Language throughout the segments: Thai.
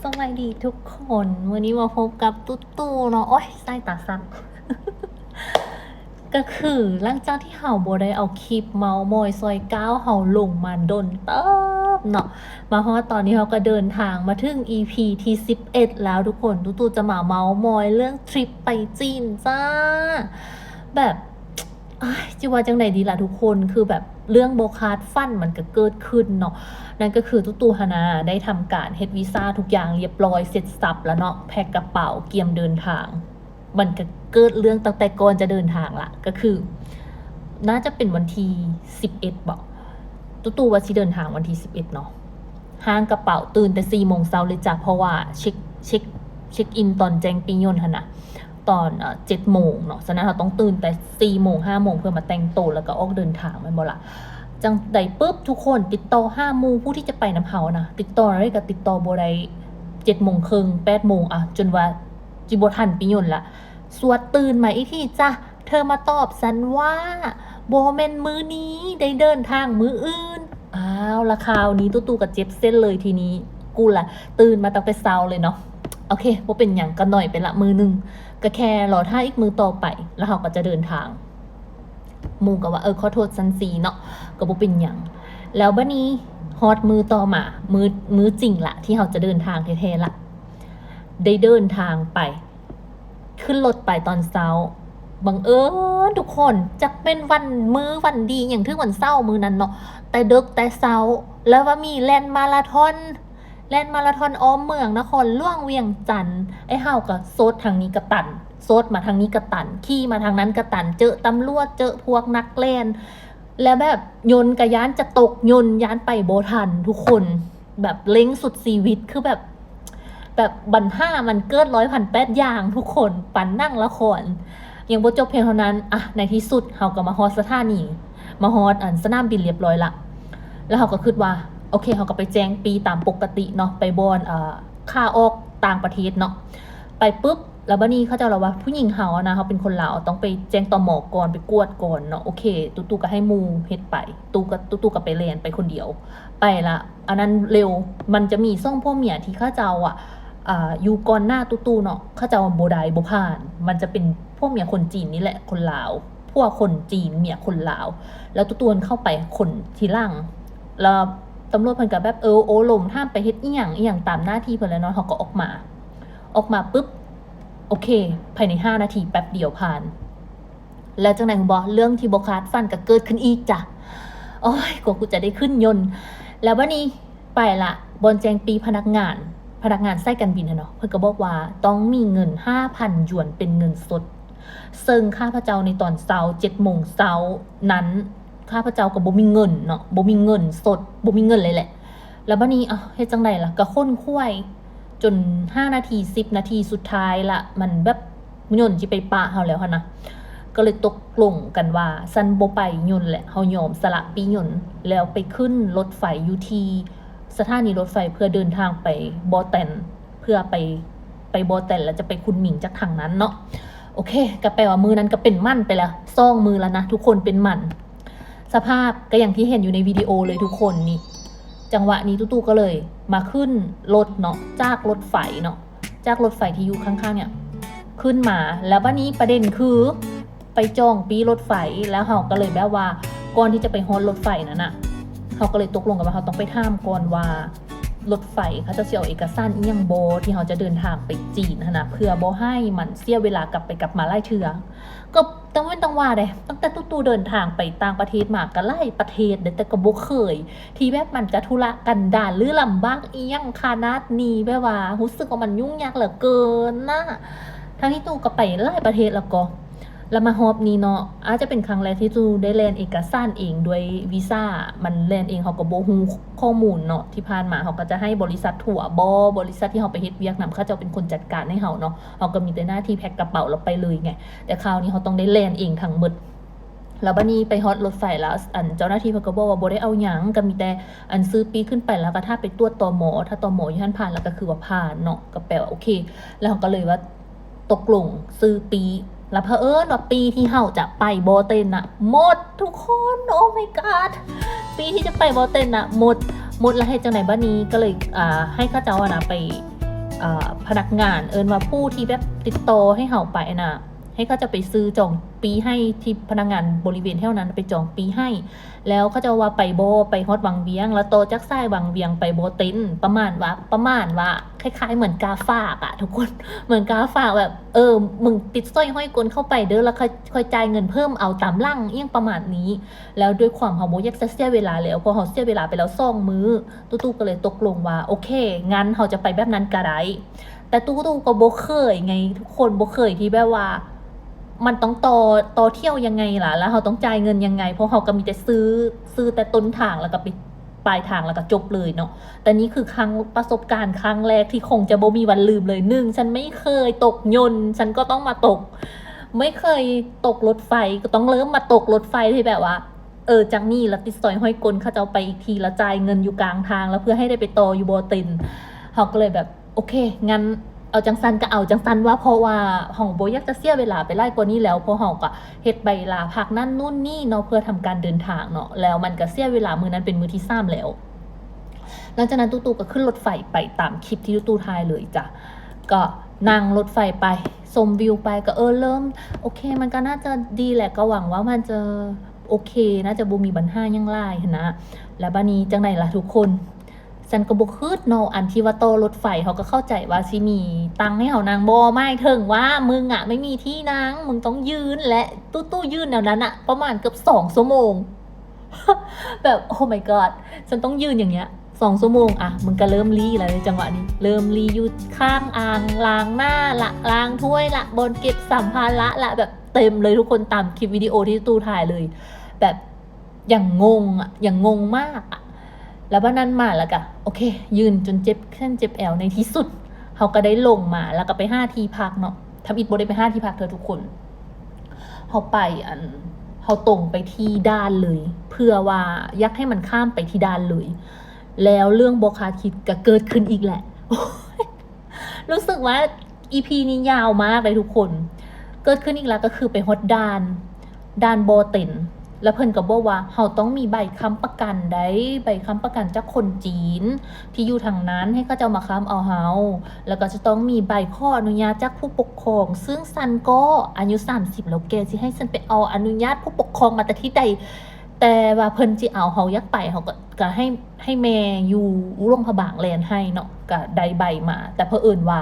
สวัสดีทุกคนวันนี้มาพบกับตุ๊ตู่เนาะโอ้ยไส้ตาสั้น ก็คือหลังจากที่เฮาบ่ได้เอาคลิปเมาส์มอยซอยก้าวเฮาลงมาดนเติบเนาะมาฮอดตอนนี้เฮาก็เดินทางมาถึง EP ที่11แล้วทุกคนตุ๊ตู่จะมาเมาส์มอยเรื่องทริปไปจีนจ้าแบบจิว่าจังไหนดีล่ะทุกคนคือแบบเรื่องโบคาร์ดฟันมันก็เกิดขึ้นเนาะนั่นก็คือตู่ฮานาได้ทำการเฮ็ดวีซ่าทุกอย่างเรียบร้อยเสร็จสับแล้วเนาะแพ็คกระเป๋าเตรียมเดินทางมันก็เกิดเรื่องตั้งแต่ก่อนจะเดินทางละก็คือน่าจะเป็นวันที่11บอกตู่ว่าสิเดินทางวันที่11เนาะห้างกระเป๋าตื่นแต่4 โมงเช้าเลยจ้ะเพราะว่าเช็คอินตอนแจ้งปียนต์หั่นน่ะตอน7 โมงเนาะฉะนั้นเราต้องตื่นแต่4 โมง5 โมงเพื่อมาแต่งตัวแล้วก็ออกเดินทางแม่นบ่ล่ะจังใดปุ๊บทุกคนติดต่อ5 โมงผู้ที่จะไปนำเฮานะติดต่ออะไรก็ติดต่อบ่ได้7 โมงครึ่ง8 โมงจนว่าจิบ่ทันปียนต์ละสวดตื่นมาอีกทีจ้ะเธอมาตอบฉันว่าบ่แม่นมื้อนี้ได้เดินทางมื้ออื่นละคราวนี้ตู่ก็เจ็บเส้นเลยทีนี้กูล่ะตื่นมาตั้งแต่เช้าเลยเนาะโอเคบ่เป็นหยังก็หน่อยไปละมื้อนึงก็แค่รอท่าอีกมื้อต่อไปแล้วเราก็จะเดินทางหมู่ก็ว่าขอโทษซันซีเนาะก็บ่เป็นหยังแล้วบัดนี้ฮอดมื้อต่อมามื้อจริงละที่เราจะเดินทางแท้ๆละได้เดินทางไปขึ้นรถไปตอนเช้าบังเอิญทุกคนจักเป็นวันดีอย่างที่วันเช้ามื้อนั้นเนาะแต่ดึกแต่เช้าแล้วว่ามีแล่นมาราธอนอ้อมเมืองนครหลวงเวียงจันทน์ไอ้เฮาก็โซดทางนี้ก็ตันโซดมาทางนี้ก็ตันขี่มาทางนั้นก็ตันเจอตำรวจเจอพวกนักเล่นแล้วแบบยนต์กะย้านจะตกยนต์ย้านไปโบทันทุกคนแบบเล้งสุดชีวิตคือแบบบันห้ามันเกิด100,000 8อย่างทุกคนปันนั่งละครยังบ่จบเพียงเท่านั้นในที่สุดเฮาก็มาฮอดสถานีมาฮอดสนามบินเรียบร้อยละแล้วเฮาก็คิดว่าโอเคเฮาก็ไปแจ้งปีตามปกติเนาะไปบอนค่าออกต่างประเทศเนาะไปปุ๊บแล้วบัดนี้เขาเจ้าเราว่าผู้หญิงเฮานะเฮาเป็นคนลาวต้องไปแจ้งตม.ก่อนไปกวดก่อนเนาะโอเคตู่ก็ให้หมู่เฮ็ดไปตู่ก็ไปเรียนไปคนเดียวไปละอันนั้นเร็วมันจะมีซ่องพ่อเมียที่เขาเจ้าอยู่ก่อนหน้าตู่เนาะเขาเจ้าบ่ได้บ่ผ่านมันจะเป็นพวกเมียคนจีนนี่แหละคนลาวพวกคนจีนเมียคนลาวแล้วตู่เข้าไปคนทีหลังแล้วตำรวจเพิ่นก็แบบโอ้ลมห้ามไปเฮ็ดอีหยังตามหน้าที่เพิ่นแล้วเนาะเฮาก็ออกมาปุ๊บโอเคภายใน5 นาทีแป๊บเดียวผ่านแล้วจังไหนคุณบ่เรื่องที่บ่คาดฝันก็เกิดขึ้นอีกจ้ะโอ้ยกว่ากูจะได้ขึ้นยนต์แล้วบัดนี้ไปละบนแจ้งปีพนักงานสายการบินเนาะเพิ่นก็บอกว่าต้องมีเงิน 5,000 หยวนเป็นเงินสดซึ่งข้าพเจ้าในตอนเช้า7 โมงเช้านั้นข้าพเจ้าก็บ่มีเงินเนาะบ่มีเงินสดบ่มีเงินเลยแหละแล้วบัดนี้เฮ็ดจังได๋ล่ะก็ค้นคว้ยจน5 นาที10 นาทีสุดท้ายละมันแบบยนต์สิไปปะเฮาแล้วหั่นนะก็เลยตกลงกันว่าซันบ่ไปยนต์แหละเฮายอมสละปียนต์แล้วไปขึ้นรถไฟอยู่ที่สถานีรถไฟเพื่อเดินทางไปบอแตนเพื่อไปบอแตนแล้วจะไปคุนหมิงจากทางนั้นเนาะโอเคก็แปลว่ามือนั้นก็เป็นมั่นไปแล้วซ่องมือแล้วนะทุกคนเป็นมั่นสภาพก็อย่างที่เห็นอยู่ในวิดีโอเลยทุกคนนี่จังหวะนี้ตู่ก็เลยมาขึ้นรถเนาะจากรถไฟที่อยู่ข้างๆเนี่ยขึ้นมาแล้วบัดนี้ประเด็นคือไปจองปีรถไฟแล้วเฮาก็เลยแบบว่าก่อนที่จะไปฮอดรถไฟนั้นน่ะเขาก็เลยตกลงกันว่าเขาต้องไปถามก่อนว่ารถไฟเขาจะเสียเอกสารอีหยังบ่ที่เขาจะเดินทางไปจีนนะเพื่อบ่ให้มันเสียเวลากลับมาหลายเทื่อก็ต้องว่าเด้ตั้งแต่ตู่เดินทางไปต่างประเทศมาก็หลายประเทศเด้แต่ก็บ่เคยที่แบบมันจะธุระกันดารหรือลำบากอีหยังขนาดนี้แบบว่ารู้สึกว่ามันยุ่งยากเหลือเกินนะทั้งที่ตู่ก็ไปหลายประเทศแล้วก็แล้วมาฮอบนี้เนาะอาจจะเป็นครั้งแรกที่จูได้แลนเอกสารเองด้วยวีซ่ามันแลนเองเขาก็บ่ฮู้ข้อมูลเนาะที่ผ่านมาเขาก็จะให้บริษัททัวร์บริษัทที่เขาไปเฮ็ดเวียกนำเขาจะเป็นคนจัดการให้เขาเนาะเขาก็มีแต่หน้าที่แพ็คกระเป๋าแล้วไปเลยไงแต่คราวนี้เขาต้องได้แลนเองทั้งหมดแล้วบัดนี้ไปฮอดรถไฟแล้วเจ้าหน้าที่เพิ่นก็บอกว่าบ่ได้เอาหยังก็มีแต่ซื้อปีขึ้นไปแล้วก็ถ้าไปตรวจตม.ถ้าตม.อยู่หั่นผ่านแล้วก็คือว่าผ่านเนาะก็แปลว่าโอเคแล้วเขาก็เลยว่าตกลงซื้อปีแล้วเผอิญว่าปีที่เฮาจะไปบอเตนน่ะหมดทุกคนโอ้ my god ปีที่จะไปบอเตนน่ะหมดแล้วให้จังไหนบ้านี้ก็เลยให้ข้าเจ้านะไป พนักงานว่าผู้ที่แบบติดต่อให้เฮาไปนะให้เขาจะไปซื้อจองปีให้ที่พนักงานบริเวณเท่านั้นไปจองปีให้แล้วเขาจะว่าไปโบไปฮอดวังเวียงแล้วโตจักไส้วังเวียงไปโบตินประมาณว่าคล้ายๆเหมือนกาฝากอะทุกคนเหมือนกาฝากแบบมึงติดสร้อยห้อยกลเข้าไปเด้อแล้วค่อยจ่ายเงินเพิ่มเอาตามลั่งเอียงประมาณนี้แล้วด้วยความเฮาบ่อยากจะเสียเวลาแล้วพอเฮาเสียเวลาไปแล้ว2 มื้อตู้ก็เลยตกลงว่าโอเคงั้นเฮาจะไปแบบนั้นก็ได้แต่ตู้ก็บ่เคยไงทุกคนบ่เคยที่แบบว่ามันต้องต่อเที่ยวยังไงล่ะแล้วเราต้องจ่ายเงินยังไงเพราะเราก็มีแต่ซื้อแต่ต้นทางแล้วก็ไปปลายทางแล้วก็จบเลยเนาะแต่นี่คือประสบการณ์ครั้งแรกที่คงจะบ่มีวันลืมเลยฉันไม่เคยตกยนต์ฉันก็ต้องมาตกไม่เคยตกรถไฟก็ต้องเริ่มมาตกรถไฟที่แบบว่าจังนี่แล้วติดสอยห้อยกลเขาจะเอาไปอีกทีแล้วจ่ายเงินอยู่กลางทางแล้วเพื่อให้ได้ไปต่ออยู่โบตินเขาก็เลยแบบโอเคงั้นเอาจังซันก็เอาจังซันว่าเพราะว่าห้องโบอยากจะเสียเวลาไปไล่กว่านี้แล้วเพราะห้องก็เฮ็ดใบลาพักนั่นนู่นนี่เนาะเพื่อทำการเดินทางเนาะแล้วมันก็เสียเวลามื้อนั้นเป็นมื้อที่3แล้วหลังจากนั้นตู้ก็ขึ้นรถไฟไปตามคลิปที่ตู้ทายเลยจ้ะก็นั่งรถไฟไปชมวิวไปก็เริ่มโอเคมันก็น่าจะดีแหละก็หวังว่ามันจะโอเคน่าจะบ่มีปัญหาหยังหลายนะแล้วบัดนี้จังได๋ล่ะทุกคนฉันก็บ่คิดเนาะอันที่ว่าโตรถไฟเขาก็เข้าใจว่าสิมีตังค์ให้เฮานางบ่ไม่ถึงว่ามึงอ่ะไม่มีที่นั่งมึงต้องยืนและตู้ยืนแนวนั้นอ่ะประมาณเกือบ2 ชั่วโมง แบบโอ้ my god ฉันต้องยืนอย่างเงี้ย2 ชั่วโมงอะมึงก็เริ่มรีแล้วในจังหวะนี้เริ่มรีอยู่ข้างอ่างล้างหน้าละล้างถ้วยละบนเก็บสัมภาระละแบบเต็มเลยทุกคนตามคลิปวิดีโอที่ตู้ถ่ายเลยแบบอย่างงงอะอย่างงงมากอะแล้วบ้านนั้นมาแล้วก็โอเคยืนจนเจ็บแข้งเจ็บแอวในที่สุดเขาก็ได้ลงมาแล้วก็ไป5 ที่พักเนาะทำอิฐโบได้ไป5 ที่พักเธอทุกคนเขาไปเขาตรงไปที่ด้านเลยเพื่อว่าอยากให้มันข้ามไปที่ด้านเลยแล้วเรื่องบ่คาดคิดก็เกิดขึ้นอีกแหละ รู้สึกว่า EP นี้ยาวมากเลยทุกคนเกิดขึ้นอีกแล้วก็คือไปฮอดด้านโบเต็นแล้วเพิ่นก็บอกว่าเฮาต้องมีใบค้ำประกันได้ใบค้ำประกันจากคนจีนที่อยู่ทางนั้นให้เขาเจ้ามาค้ำเอาเฮาแล้วก็จะต้องมีใบข้ออนุญาตจากผู้ปกครองซึ่งซันก็อายุ30แล้วแกสิให้ซันไปเอาอนุญาตผู้ปกครองมาแต่ที่ใดแต่ว่าเพิ่นสิเอาเฮายักไปเฮาก็ให้แม่อยู่โรงพยาบาลแลนให้เนาะก็ได้ใบมาแต่เผอิญว่า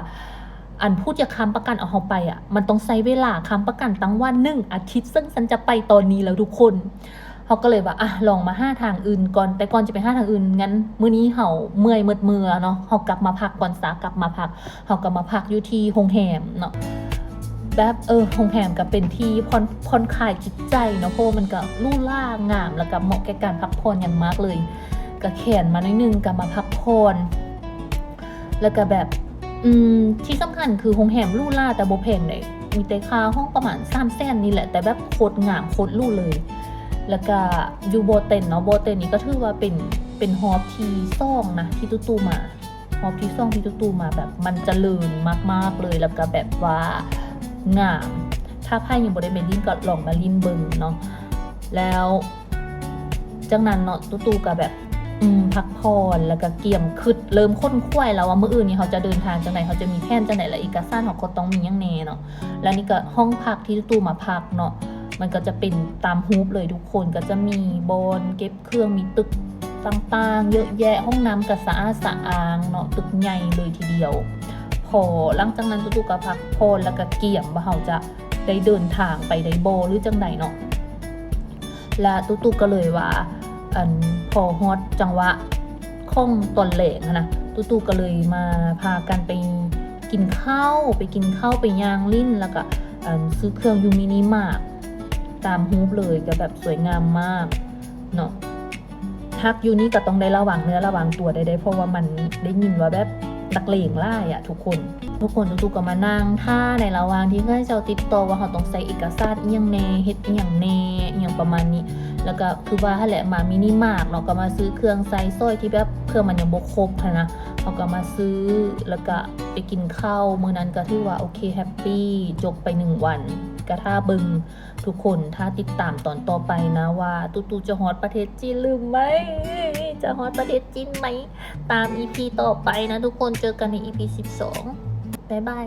อันพูดจะค้ำประกันเอาเขาไปอ่ะมันต้องใช้เวลาค้ำประกันตั้งว่า1 อาทิตย์ซึ่งฉันจะไปตอนนี้แล้วทุกคนเขาก็เลยว่าลองมา5 ทางอื่นก่อนแต่ก่อนจะไป5 ทางอื่นงั้นมื้อนี้เฮาเมื่อยเมื่อเนาะเฮากลับมาพักก่อนกลับมาพักเฮากลับมาพักอยู่ที่โรงแรมเนาะแบบโรงแรมก็เป็นที่ผ่อนคลายจิตใจเนาะเพราะมันก็ลู่ล่างามแล้วก็เหมาะแก่การพักผ่อนอย่างมากเลยก็แขนมาหน่อยนึงก็มาพักผ่อนแล้วก็แบบที่สำคัญคือโรงแรมลู่ล่าแต่บ่แพงเลยมีแต่ค่าห้องประมาณ300,000นี่แหละแต่แบบโคตรงามโคตรลู่เลยแล้วก็อยู่โบเต็นเนาะโบเต็นนี่ก็ถือว่าเป็นฮอปที่2นะที่ตู้มาฮอปที่2ที่ตู้มาแบบมันเจริญมากๆเลยแล้วก็แบบว่างามถ้าไพ่ยังบ่ได้ไปลิ้นก็ลองมาลิ้นเบิ่งเนาะแล้วจังนั้นเนาะตู้ก็แบบพักผ่อนแล้วก็เกี่ยมคึดเริ่มค้นคว้ยแล้วว่ามื้ออื่นนี่เขาจะเดินทางจังไหนเขาจะมีแผนจังไหนและเอกสารเขาก็ต้องมีหยังแน่เนาะแล้วนี่ก็ห้องพักที่ตู้มาพักเนาะมันก็จะเป็นตามฮูปเลยทุกคนก็จะมีบอนเก็บเครื่องมีตึกต่างๆเยอะแยะห้องน้ำก็สะอาดสะอ้างเนาะตึกใหญ่เลยทีเดียวพอหลังจากนั้นตู้ก็พักผ่อนแล้วก็เกี่ยมว่าเขาจะได้เดินทางไปได้บ่หรือจังไดเนาะและตู้ก็เลยว่าพอฮอตจังหวะข้องตอนแหลงนะตู้ก็เลยมาพากันไปกินข้าวไปย่างลิ้นแล้วก็ซื้อเครื่องยูมินิมาร์ทตามฮูปเลยก็แบบสวยงามมากเนาะฮักยูนี่ก็ต้องได้ระวังเนื้อระวังตัวได้เพราะว่ามันได้ยินว่าแบบนักเลงล่าอ่ะทุกคนตู้ก็มานั่งท่าในระหว่างที่เจ้าติดต่อว่าเขาต้องใส่เอกสารอีหยังแน่เฮ็ดอีหยังแน่อีหยังประมาณนี้แล้วก็คือว่าแหละมามินิมาร์ทเนาะก็มาซื้อเครื่องใส่สร้อยที่แบบเครื่องมันยังบ่ครบนะเขาก็มาซื้อแล้วก็ไปกินข้าวมื้อนั้นก็ถือว่าโอเคแฮปปี้จบไป1 วันก็ถ้าเบิ่งทุกคนถ้าติดตามตอนต่อไปนะว่าตู้จะฮอตประเทศจีนลืมไหม จะฮอตประเทศจีนไหม ตาม EP ต่อไปนะทุกคน เจอกันใน EP 12 บ๊ายบาย